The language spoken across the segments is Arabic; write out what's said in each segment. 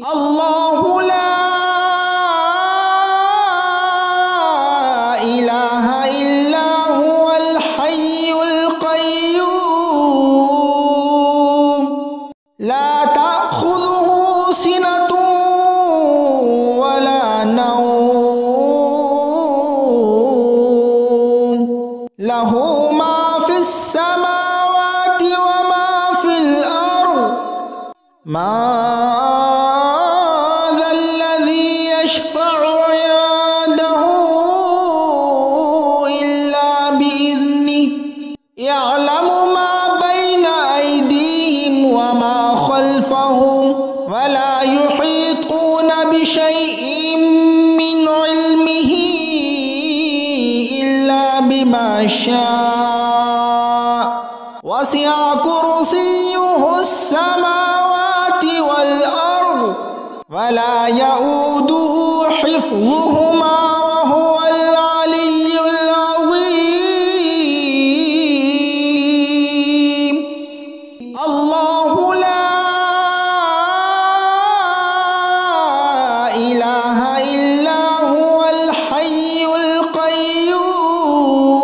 الله لا إله إلا هو الحي القيوم لا تأخذه سنة ولا نوم له ما في السماوات وما في الأرض ما ذا الذي يشفع عنده إلا بإذنه يعلم ما بين أيديهم وما خلفهم ولا يحيطون بشيء من علمه إلا بما شاء وسع كرسيه السماوات والأرض ولا يؤوده حفظهما وهو العلي العظيم الله لا إله إلا هو الحي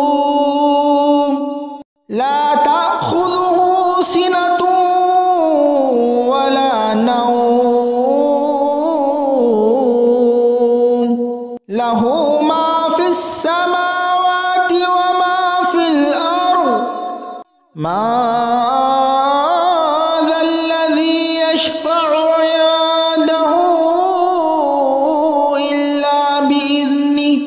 القيوم لا تأخذه سنة ولا نوم له ما في السماوات وما في الأرض ما ذا الذي يشفع عنده إلا بإذنه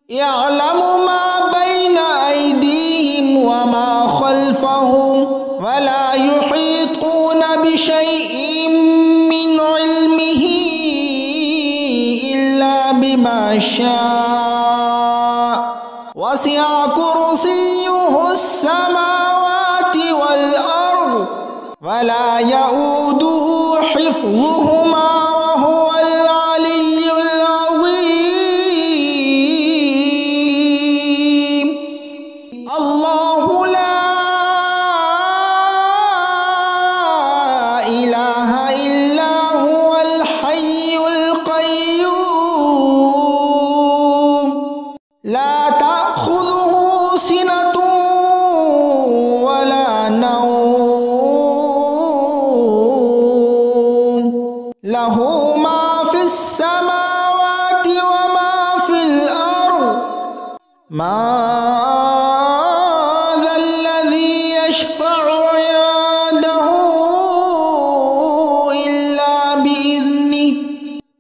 يعلم ما بين أيديهم وما خلفهم ولا يحيطون بشيء من علمه إلا بما شاء وسع كرسيه السماوات والأرض ولا يؤوده حفظهما وهو العلي العظيم الله لا إله إلا هو الحي القيوم لا تأخذه سنة ولا نوم له ما في السماوات وما في الأرض ما ذا الذي يشفع عنده إلا بإذنه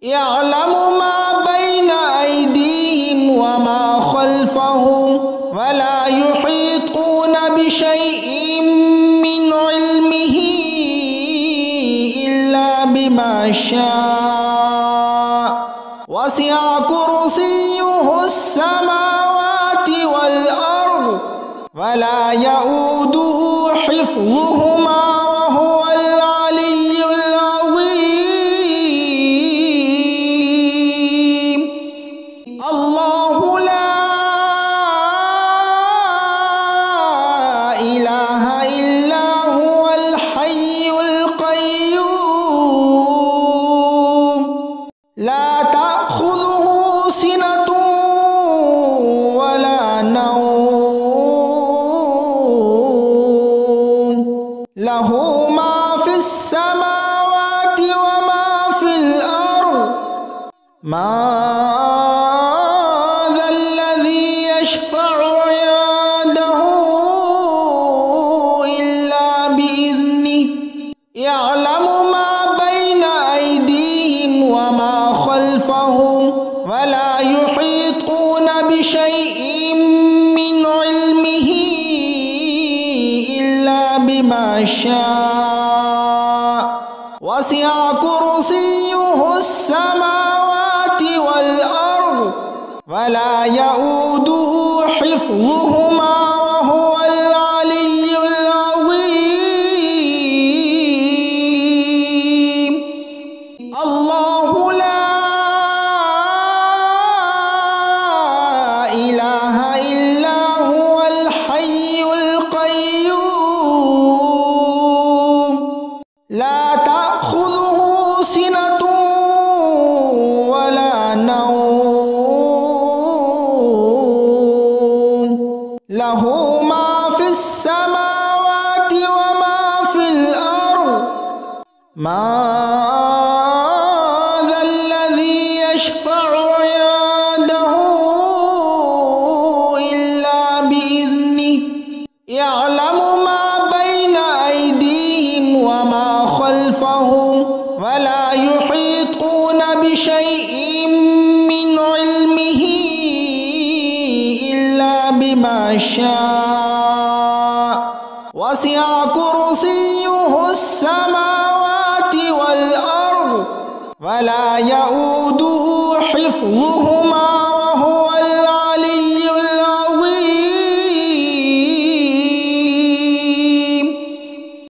يعلم ما بين أيديهم وما خلفهم ولا يحيطون بشيء من علمه إلا بما شاء وسع كرسيه السماوات والأرض ولا يؤوده حفظهما وهو العلي العظيم الله لا إله إلا هو الحي القيوم لا تأخذه سنة ولا نوم له ما في السماوات وما في الأرض ما ذا الذي يشفع عنده إلا بإذنه يعلم ما بين أيديهم وما خلفهم ولا يحيطون بشيء من علمه إلا بما شاء وسع كرسيه السماوات والأرض ولا يؤوده حفظهما وهو العلي العظيم الله لا إله إلا هو الحي القيوم لا تأخذه سنة মা যাল্লাযী ইয়াশফাউ ইনদাহু ইল্লা বিইذনিহি ইয়ালামু মা বাইনা আইদিহিম ওয়া মা খালফাহুম ওয়া লা ইউহীতুনা বিশাইইন মিন ইলমিহি ইল্লা বিমা শাআ ওয়াসি'a কুরসিয়্যুহুস সামাওয়াতি ওয়াল আরদ ওয়া লা ইয়াউদুহু হিফযুহুম